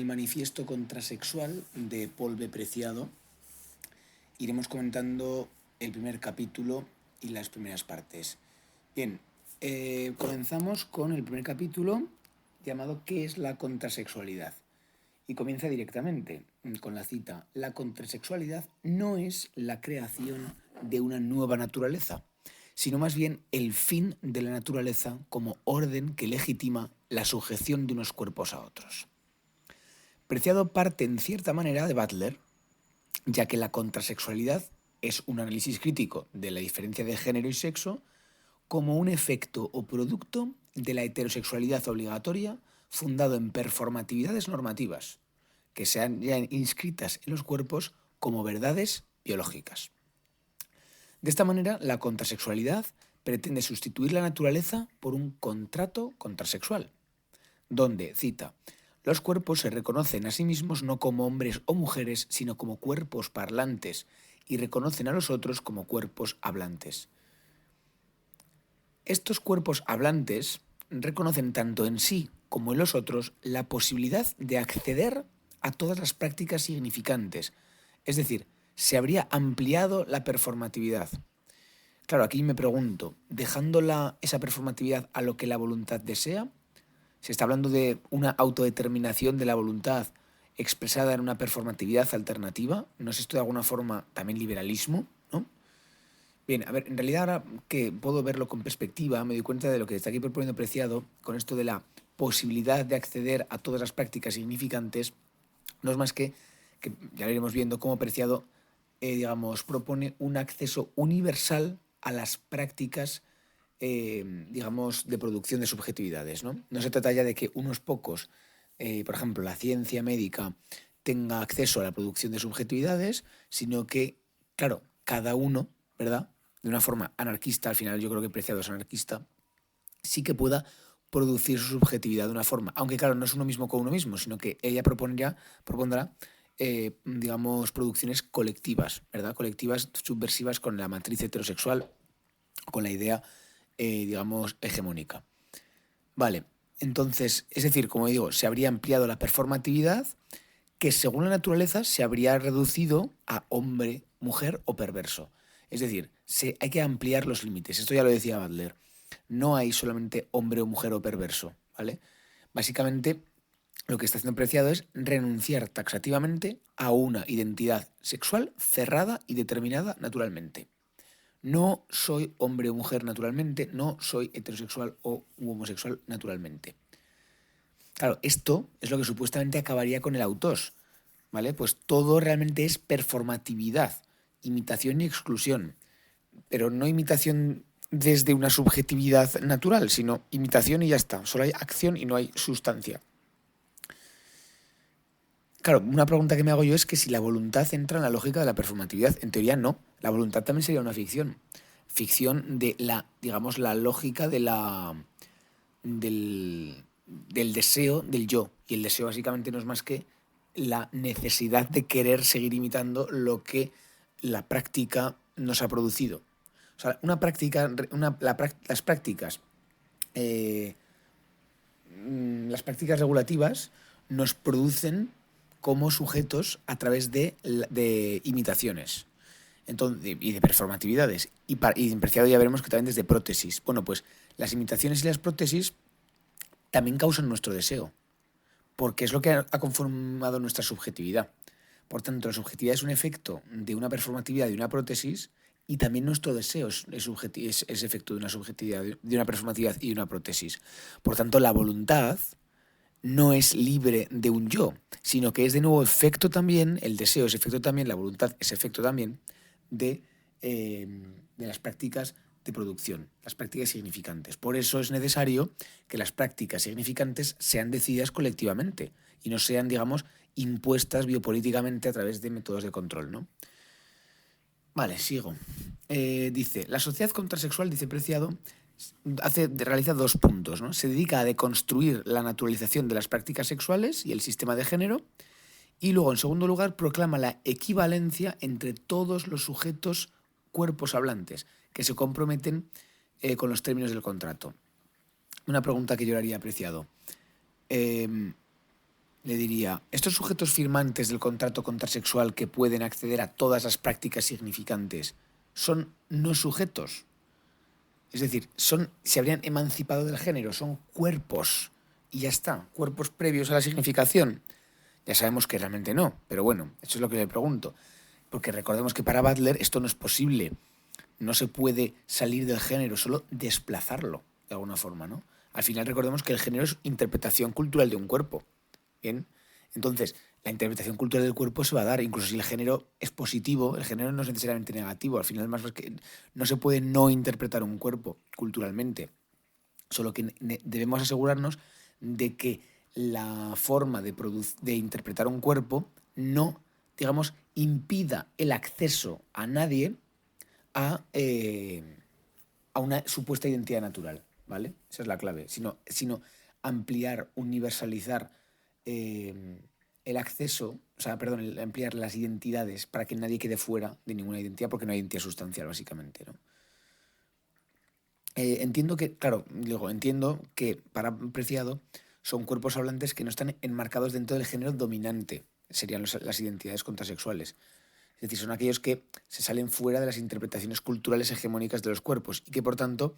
El manifiesto contrasexual de Paul B. Preciado. Iremos comentando el primer capítulo y las primeras partes. Bien, comenzamos con el primer capítulo llamado ¿Qué es la contrasexualidad? Y comienza directamente con la cita: la contrasexualidad no es la creación de una nueva naturaleza, sino más bien el fin de la naturaleza como orden que legitima la sujeción de unos cuerpos a otros. Preciado parte en cierta manera de Butler, ya que la contrasexualidad es un análisis crítico de la diferencia de género y sexo como un efecto o producto de la heterosexualidad obligatoria fundado en performatividades normativas, que sean ya inscritas en los cuerpos como verdades biológicas. De esta manera, la contrasexualidad pretende sustituir la naturaleza por un contrato contrasexual, donde, cita, los cuerpos se reconocen a sí mismos no como hombres o mujeres, sino como cuerpos parlantes, y reconocen a los otros como cuerpos hablantes. Estos cuerpos hablantes reconocen tanto en sí como en los otros la posibilidad de acceder a todas las prácticas significantes, es decir, se habría ampliado la performatividad. Claro, aquí me pregunto, ¿dejando esa performatividad a lo que la voluntad desea? Se está hablando de una autodeterminación de la voluntad expresada en una performatividad alternativa. ¿No es esto de alguna forma también liberalismo? ¿No? Bien, a ver, en realidad ahora que puedo verlo con perspectiva, me doy cuenta de lo que está aquí proponiendo Preciado con esto de la posibilidad de acceder a todas las prácticas significantes. No es más que ya lo iremos viendo cómo Preciado, propone un acceso universal a las prácticas de producción de subjetividades, ¿no? No se trata ya de que unos pocos, por ejemplo, la ciencia médica, tenga acceso a la producción de subjetividades, sino que, claro, cada uno, ¿verdad?, de una forma anarquista, al final yo creo que Preciado es anarquista, sí que pueda producir su subjetividad de una forma, aunque claro, no es uno mismo con uno mismo, sino que ella propondrá producciones colectivas, ¿verdad?, colectivas subversivas con la matriz heterosexual, con la idea hegemónica. Vale, entonces, es decir, como digo, se habría ampliado la performatividad que según la naturaleza se habría reducido a hombre, mujer o perverso. Es decir, hay que ampliar los límites. Esto ya lo decía Butler. No hay solamente hombre o mujer o perverso, ¿vale? Básicamente, lo que está haciendo Preciado es renunciar taxativamente a una identidad sexual cerrada y determinada naturalmente. No soy hombre o mujer naturalmente, no soy heterosexual o homosexual naturalmente. Claro, esto es lo que supuestamente acabaría con el autos, ¿vale? Pues todo realmente es performatividad, imitación y exclusión, pero no imitación desde una subjetividad natural, sino imitación y ya está. Solo hay acción y no hay sustancia. Claro, una pregunta que me hago yo es que si la voluntad entra en la lógica de la performatividad. En teoría no. La voluntad también sería una ficción. Ficción de la lógica del deseo del yo. Y el deseo básicamente no es más que la necesidad de querer seguir imitando lo que la práctica nos ha producido. O sea, las prácticas regulativas nos producen como sujetos a través de imitaciones y de performatividades. Y en Preciado ya veremos que también desde prótesis. Bueno, pues las imitaciones y las prótesis también causan nuestro deseo, porque es lo que ha conformado nuestra subjetividad. Por tanto, la subjetividad es un efecto de una performatividad y de una prótesis, y también nuestro deseo es efecto de una subjetividad, de una performatividad y de una prótesis. Por tanto, la voluntad no es libre de un yo, sino que es de nuevo efecto también, el deseo es efecto también, la voluntad es efecto también de las prácticas de producción, las prácticas significantes. Por eso es necesario que las prácticas significantes sean decididas colectivamente y no sean, impuestas biopolíticamente a través de métodos de control, ¿no? Vale, sigo. Dice, la sociedad contrasexual, dice Preciado, realiza 2 puntos, ¿no? Se dedica a deconstruir la naturalización de las prácticas sexuales y el sistema de género, y luego, en segundo lugar, proclama la equivalencia entre todos los sujetos cuerpos hablantes que se comprometen con los términos del contrato. Una pregunta que yo le haría Preciado. Le diría, estos sujetos firmantes del contrato contrasexual que pueden acceder a todas las prácticas significantes son no sujetos. Es decir, se habrían emancipado del género, son cuerpos. Y ya está, cuerpos previos a la significación. Ya sabemos que realmente no, pero bueno, eso es lo que le pregunto. Porque recordemos que para Butler esto no es posible. No se puede salir del género, solo desplazarlo, de alguna forma, ¿no? Al final recordemos que el género es interpretación cultural de un cuerpo. Bien, entonces la interpretación cultural del cuerpo se va a dar, incluso si el género es positivo, el género no es necesariamente negativo, al final más que no se puede no interpretar un cuerpo culturalmente, solo que debemos asegurarnos de que la forma de interpretar un cuerpo no, digamos, impida el acceso a nadie a una supuesta identidad natural, ¿vale? Esa es la clave, sino ampliar, universalizar el acceso, o sea, perdón, ampliar las identidades para que nadie quede fuera de ninguna identidad, porque no hay identidad sustancial, básicamente, ¿no? Entiendo que, claro, digo, entiendo que para Preciado son cuerpos hablantes que no están enmarcados dentro del género dominante, serían las identidades contrasexuales. Es decir, son aquellos que se salen fuera de las interpretaciones culturales hegemónicas de los cuerpos y que, por tanto,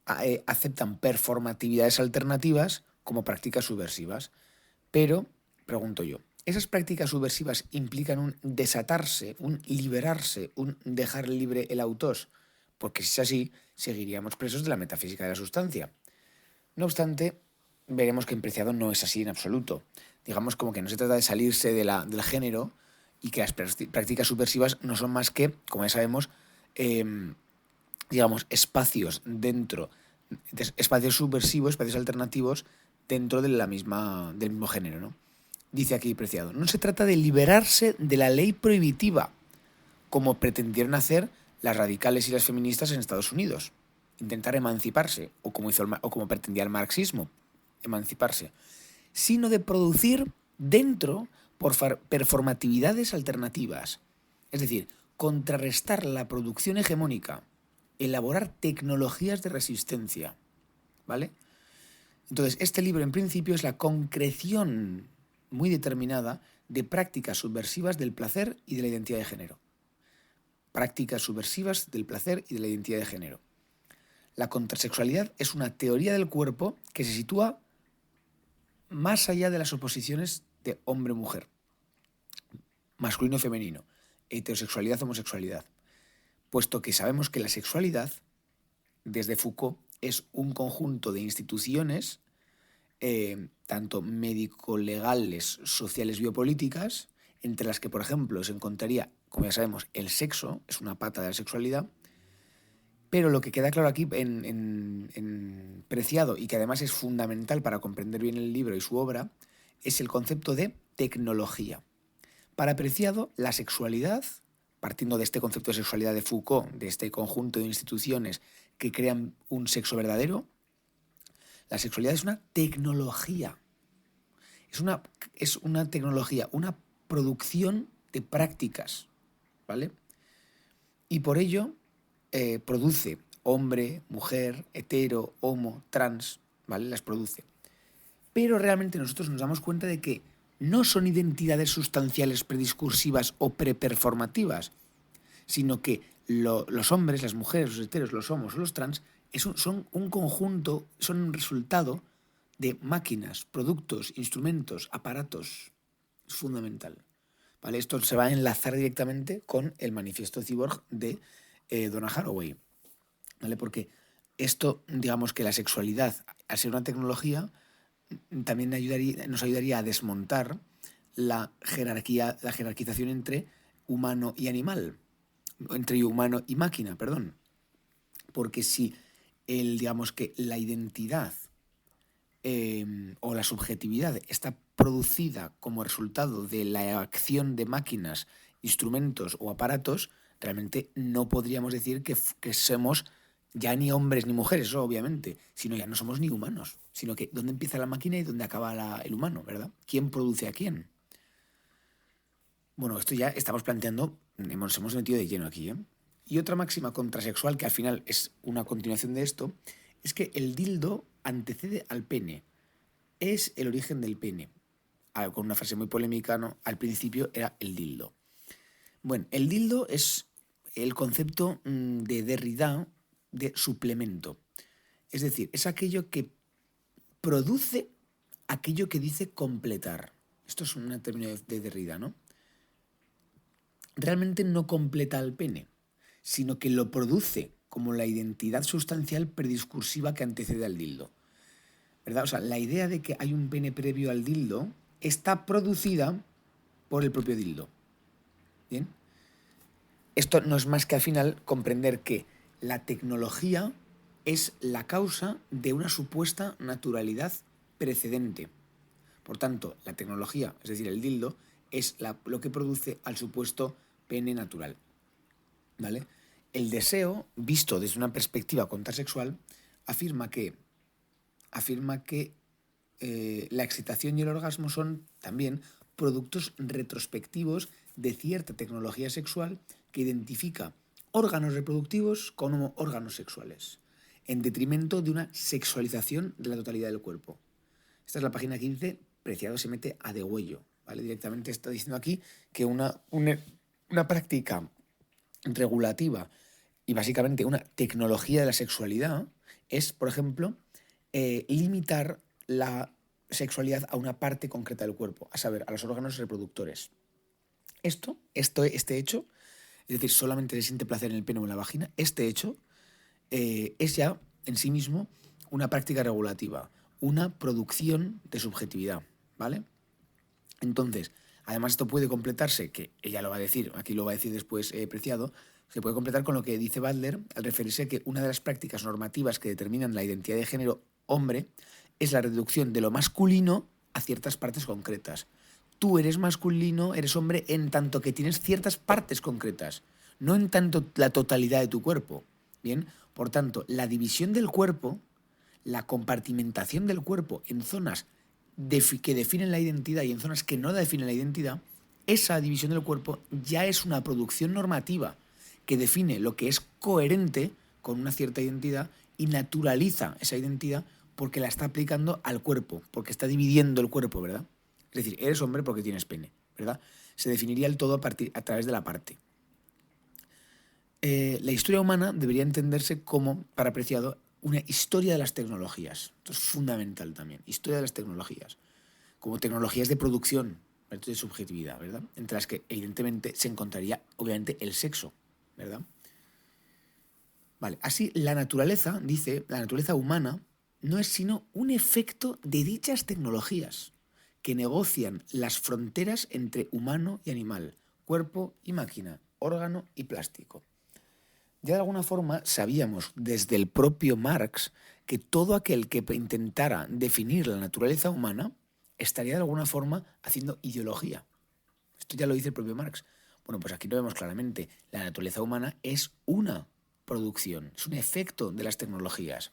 aceptan performatividades alternativas como prácticas subversivas. Pero, pregunto yo, ¿esas prácticas subversivas implican un desatarse, un liberarse, un dejar libre el autos? Porque si es así, seguiríamos presos de la metafísica de la sustancia. No obstante, veremos que en Preciado no es así en absoluto. Digamos como que no se trata de salirse del género y que las prácticas subversivas no son más que, como ya sabemos, digamos, espacios espacios subversivos, espacios alternativos dentro de del mismo género, ¿no? Dice aquí Preciado, no se trata de liberarse de la ley prohibitiva, como pretendieron hacer las radicales y las feministas en Estados Unidos, intentar emanciparse, o como pretendía el marxismo, emanciparse, sino de producir dentro por performatividades alternativas, es decir, contrarrestar la producción hegemónica, elaborar tecnologías de resistencia, ¿vale? Entonces, este libro en principio es la concreción muy determinada de prácticas subversivas del placer y de la identidad de género. Prácticas subversivas del placer y de la identidad de género. La contrasexualidad es una teoría del cuerpo que se sitúa más allá de las oposiciones de hombre-mujer, masculino-femenino, heterosexualidad-homosexualidad, puesto que sabemos que la sexualidad, desde Foucault, es un conjunto de instituciones, tanto médico-legales, sociales, biopolíticas, entre las que, por ejemplo, se encontraría, como ya sabemos, el sexo, es una pata de la sexualidad, pero lo que queda claro aquí en Preciado, y que además es fundamental para comprender bien el libro y su obra, es el concepto de tecnología. Para Preciado, la sexualidad, partiendo de este concepto de sexualidad de Foucault, de este conjunto de instituciones que crean un sexo verdadero, la sexualidad es una tecnología. Es una tecnología, una producción de prácticas, ¿vale? Y por ello produce hombre, mujer, hetero, homo, trans, ¿vale? Las produce. Pero realmente nosotros nos damos cuenta de que no son identidades sustanciales prediscursivas o preperformativas, sino que los hombres, las mujeres, los heteros, los homos o los trans son un conjunto, son un resultado de máquinas, productos, instrumentos, aparatos. Es fundamental. ¿Vale? Esto se va a enlazar directamente con el manifiesto Cyborg de Donna Haraway. ¿Vale? Porque esto, digamos que la sexualidad, al ser una tecnología, también nos ayudaría a desmontar la jerarquización entre humano y animal, entre humano y máquina, perdón. Porque si digamos que la identidad o la subjetividad está producida como resultado de la acción de máquinas, instrumentos o aparatos, realmente no podríamos decir que somos ya ni hombres ni mujeres, eso obviamente, sino ya no somos ni humanos, sino que dónde empieza la máquina y dónde acaba el humano, ¿verdad? ¿Quién produce a quién? Bueno, esto ya estamos planteando, hemos metido de lleno aquí, ¿eh? Y otra máxima contrasexual, que al final es una continuación de esto, es que el dildo antecede al pene, es el origen del pene. con una frase muy polémica, ¿no? Al principio era el dildo. Bueno, el dildo es el concepto de Derrida de suplemento. Es decir, es aquello que produce aquello que dice completar. Esto es un término de Derrida, ¿no? Realmente no completa al pene, sino que lo produce como la identidad sustancial prediscursiva que antecede al dildo, ¿verdad? O sea, la idea de que hay un pene previo al dildo está producida por el propio dildo. ¿Bien? Esto no es más que al final comprender que la tecnología es la causa de una supuesta naturalidad precedente. Por tanto, la tecnología, es decir, el dildo, es lo que produce al supuesto pene natural. ¿Vale? El deseo, visto desde una perspectiva contrasexual, afirma que la excitación y el orgasmo son también productos retrospectivos de cierta tecnología sexual que identifica órganos reproductivos como órganos sexuales, en detrimento de una sexualización de la totalidad del cuerpo. Esta es la página 15, Preciado se mete a degüello, ¿vale? Directamente está diciendo aquí que una práctica regulativa y básicamente una tecnología de la sexualidad es, por ejemplo, limitar la sexualidad a una parte concreta del cuerpo, a saber, a los órganos reproductores. Este hecho, es decir, solamente se siente placer en el pene o en la vagina, este hecho es ya en sí mismo una práctica regulativa, una producción de subjetividad, ¿vale? Entonces, además esto puede completarse, que ella lo va a decir, aquí lo va a decir después Preciado, se puede completar con lo que dice Butler al referirse a que una de las prácticas normativas que determinan la identidad de género hombre es la reducción de lo masculino a ciertas partes concretas. Tú eres masculino, eres hombre en tanto que tienes ciertas partes concretas, no en tanto la totalidad de tu cuerpo. Bien, por tanto, la división del cuerpo, la compartimentación del cuerpo en zonas que definen la identidad y en zonas que no definen la identidad, esa división del cuerpo ya es una producción normativa que define lo que es coherente con una cierta identidad y naturaliza esa identidad porque la está aplicando al cuerpo, porque está dividiendo el cuerpo, ¿verdad? Es decir, eres hombre porque tienes pene, ¿verdad? Se definiría el todo a través de la parte. La historia humana debería entenderse como, para Preciado, una historia de las tecnologías. Esto es fundamental también. Historia de las tecnologías. Como tecnologías de producción, de subjetividad, ¿verdad? Entre las que, evidentemente, se encontraría, obviamente, el sexo, ¿verdad? Vale, así la naturaleza, dice, la naturaleza humana no es sino un efecto de dichas tecnologías que negocian las fronteras entre humano y animal, cuerpo y máquina, órgano y plástico. Ya de alguna forma sabíamos desde el propio Marx que todo aquel que intentara definir la naturaleza humana estaría de alguna forma haciendo ideología. Esto ya lo dice el propio Marx. Bueno, pues aquí lo vemos claramente. La naturaleza humana es una producción, es un efecto de las tecnologías.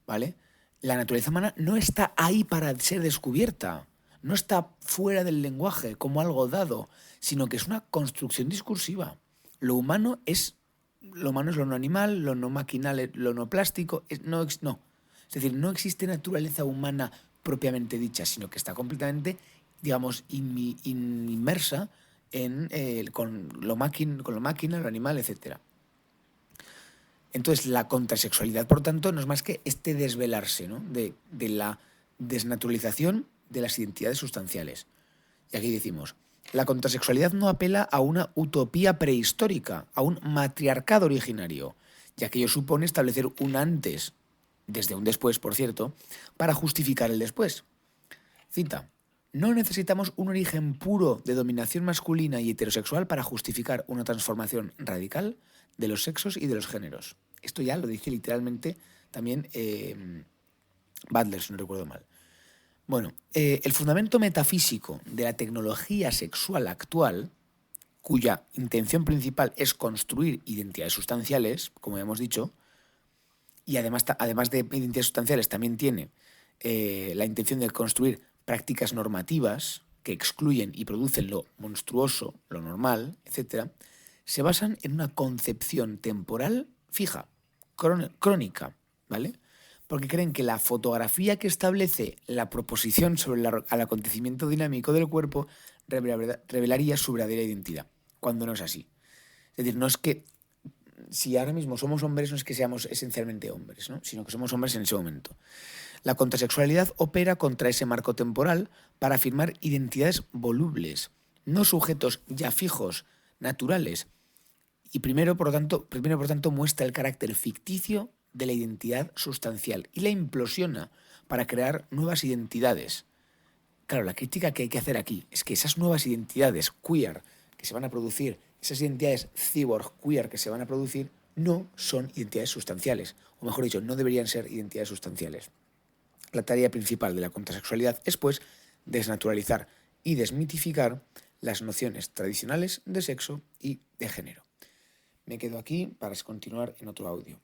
¿Vale? La naturaleza humana no está ahí para ser descubierta, no está fuera del lenguaje como algo dado, sino que es una construcción discursiva. Lo humano es lo no animal, lo no maquinal, lo no plástico, no. Es decir, no existe naturaleza humana propiamente dicha, sino que está completamente, digamos, inmersa con lo máquina, lo animal, etc. Entonces, la contrasexualidad, por tanto, no es más que este desvelarse, ¿no? de la desnaturalización de las identidades sustanciales. Y aquí decimos, la contrasexualidad no apela a una utopía prehistórica, a un matriarcado originario, ya que ello supone establecer un antes, desde un después, por cierto, para justificar el después. Cita, no necesitamos un origen puro de dominación masculina y heterosexual para justificar una transformación radical de los sexos y de los géneros. Esto ya lo dice literalmente también Butler, si no recuerdo mal. Bueno, el fundamento metafísico de la tecnología sexual actual, cuya intención principal es construir identidades sustanciales, como ya hemos dicho, y además de identidades sustanciales también tiene la intención de construir prácticas normativas que excluyen y producen lo monstruoso, lo normal, etc., se basan en una concepción temporal fija, crónica, ¿vale? porque creen que la fotografía que establece la proposición sobre el acontecimiento dinámico del cuerpo revelaría su verdadera identidad, cuando no es así. Es decir, no es que si ahora mismo somos hombres, no es que seamos esencialmente hombres, ¿no? Sino que somos hombres en ese momento. La contrasexualidad opera contra ese marco temporal para afirmar identidades volubles, no sujetos ya fijos, naturales. Y primero, por tanto, muestra el carácter ficticio de la identidad sustancial y la implosiona para crear nuevas identidades. Claro, la crítica que hay que hacer aquí es que esas nuevas identidades queer que se van a producir, esas identidades cyborg queer que se van a producir, no son identidades sustanciales. O mejor dicho, no deberían ser identidades sustanciales. La tarea principal de la contrasexualidad es, pues, desnaturalizar y desmitificar las nociones tradicionales de sexo y de género. Me quedo aquí para continuar en otro audio.